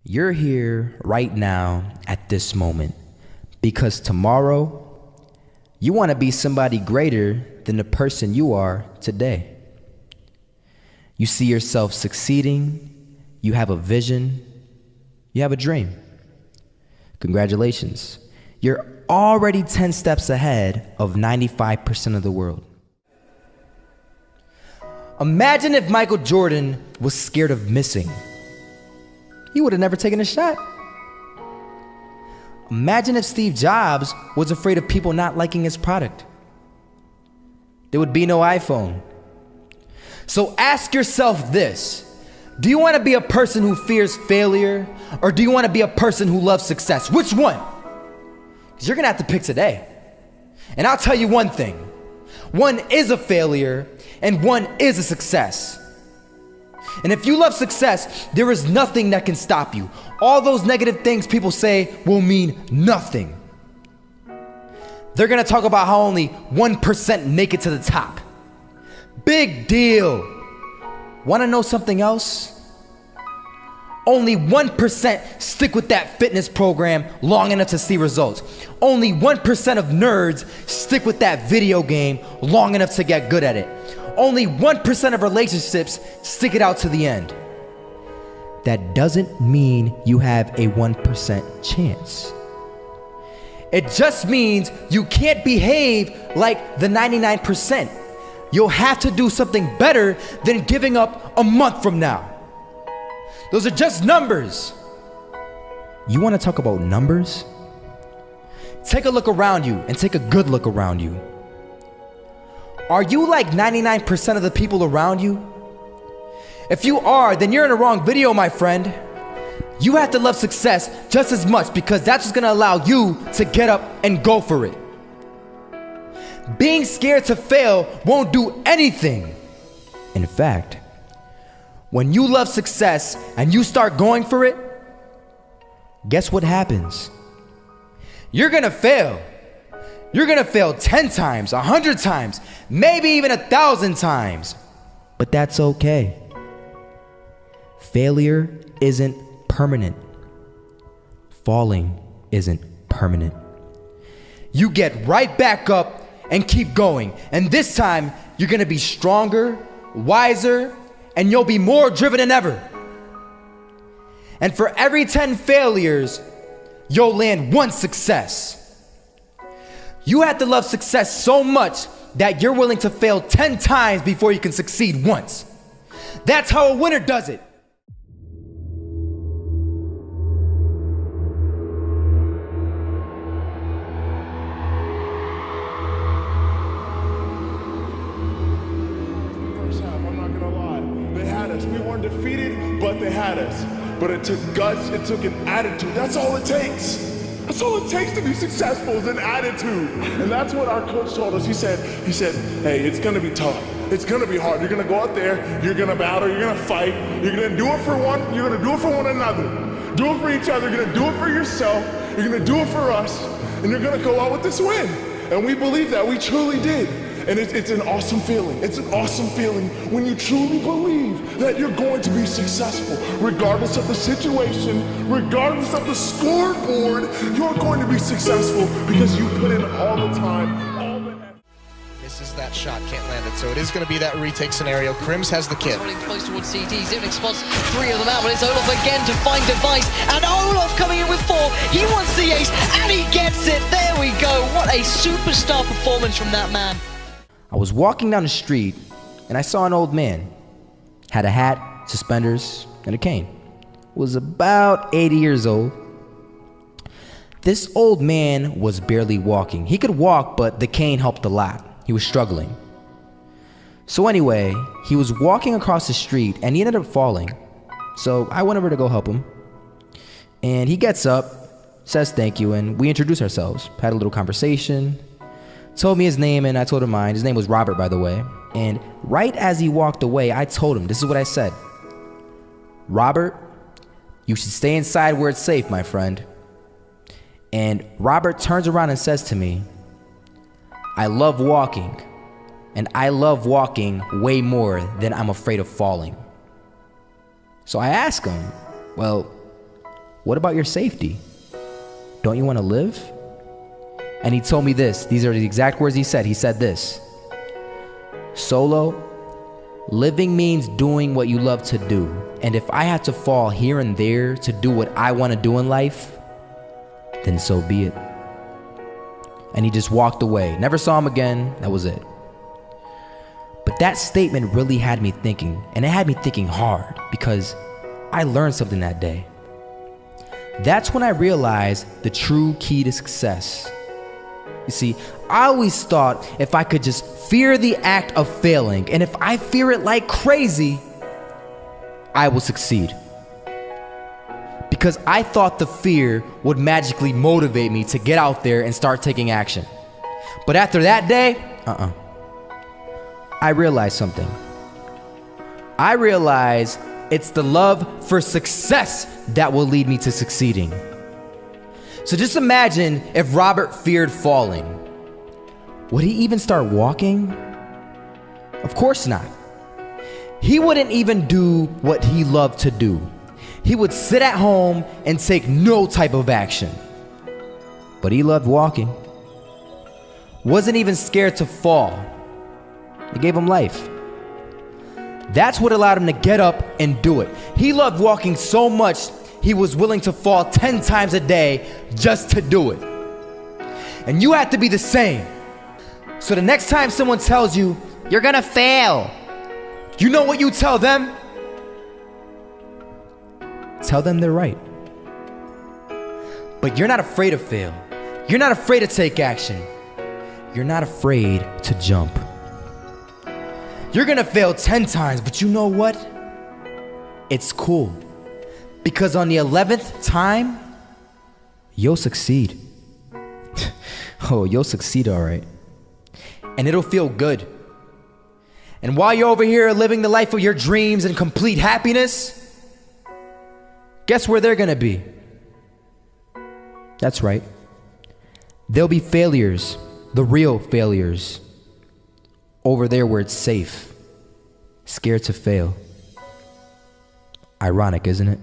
You're here right now at this moment because tomorrow you want to be somebody greater than the person you are today. You see yourself succeeding, you have a vision, you have a dream. Congratulations. You're already 10 steps ahead of 95% of the world. Imagine if Michael Jordan was scared of missing. He would have never taken a shot. Imagine if Steve Jobs was afraid of people not liking his product. There would be no iPhone. So ask yourself this: do you want to be a person who fears failure, or do you want to be a person who loves success? Which one? Because you're gonna have to pick today. And I'll tell you one thing: one is a failure and one is a success. And if you love success, there is nothing that can stop you. All those negative things people say will mean nothing. They're gonna talk about how only 1% make it to the top. Big deal. Wanna know something else? Only 1% stick with that fitness program long enough to see results. Only 1% of nerds stick with that video game long enough to get good at it. Only 1% of relationships stick it out to the end. That doesn't mean you have a 1% chance. It just means you can't behave like the 99%. You'll have to do something better than giving up a month from now. Those are just numbers. You want to talk about numbers? Take a look around you and take a good look around you. Are you like 99% of the people around you? If you are, then you're in the wrong video, my friend. You have to love success just as much because that's what's gonna allow you to get up and go for it. Being scared to fail won't do anything. In fact, when you love success and you start going for it, guess what happens? You're gonna fail. You're gonna fail 10 times, 100 times, maybe even 1,000 times. But that's okay. Failure isn't permanent. Falling isn't permanent. You get right back up and keep going. And this time, you're gonna be stronger, wiser, and you'll be more driven than ever. And for every 10 failures, you'll land one success. You have to love success so much that you're willing to fail 10 times before you can succeed once. That's how a winner does it. First half, I'm not gonna lie. They had us. We weren't defeated, but they had us. But it took guts, it took an attitude. That's all it takes. That's all it takes to be successful is an attitude. And that's what our coach told us. He said, hey, it's gonna be tough. It's gonna be hard. You're gonna go out there, you're gonna battle, you're gonna fight, you're gonna do it for one, you're gonna do it for one another. Do it for each other, you're gonna do it for yourself, you're gonna do it for us, and you're gonna go out with this win. And we believe that, we truly did. And it's an awesome feeling. It's an awesome feeling when you truly believe that you're going to be successful. Regardless of the situation, regardless of the scoreboard, you're going to be successful because you put in all the time, all the effort. Misses that shot, can't land it. So it is going to be that retake scenario. Crims has the kid. Running close towards CT. Zivnik spots 3 of them out, but it's Olof again to find Device. And Olof coming in with 4. He wants the ace, and he gets it. There we go. What a superstar performance from that man. I was walking down the street and I saw an old man. Had a hat, suspenders, and a cane. Was about 80 years old. This old man was barely walking. He could walk, but the cane helped a lot. He was struggling. So anyway, he was walking across the street and he ended up falling. So I went over to go help him. And he gets up, says thank you, and we introduced ourselves. Had a little conversation. Told me his name and I told him mine. His name was Robert, by the way. And right as he walked away, I told him, this is what I said. Robert, you should stay inside where it's safe, my friend. And Robert turns around and says to me, I love walking, and I love walking way more than I'm afraid of falling. So I ask him, well, what about your safety? Don't you want to live? And he told me this. These are the exact words he said. He said this: Solo, living means doing what you love to do. And if I had to fall here and there to do what I want to do in life, then so be it. And he just walked away. Never saw him again. That was it. But that statement really had me thinking, and it had me thinking hard, because I learned something that day. That's when I realized the true key to success. You see, I always thought if I could just fear the act of failing, and if I fear it like crazy, I will succeed. Because I thought the fear would magically motivate me to get out there and start taking action. But after that day, I realized something. I realized it's the love for success that will lead me to succeeding. So just imagine if Robert feared falling. Would he even start walking? Of course not. He wouldn't even do what he loved to do. He would sit at home and take no type of action. But he loved walking. Wasn't even scared to fall. It gave him life. That's what allowed him to get up and do it. He loved walking so much, he was willing to fall 10 times a day just to do it. And you have to be the same. So the next time someone tells you, you're gonna fail, you know what you tell them? Tell them they're right. But you're not afraid to fail. You're not afraid to take action. You're not afraid to jump. You're gonna fail 10 times, but you know what? It's cool. Because on the 11th time, you'll succeed. Oh, you'll succeed, all right. And it'll feel good. And while you're over here living the life of your dreams and complete happiness, guess where they're gonna be? That's right. They'll be failures, the real failures. Over there where it's safe, scared to fail. Ironic, isn't it?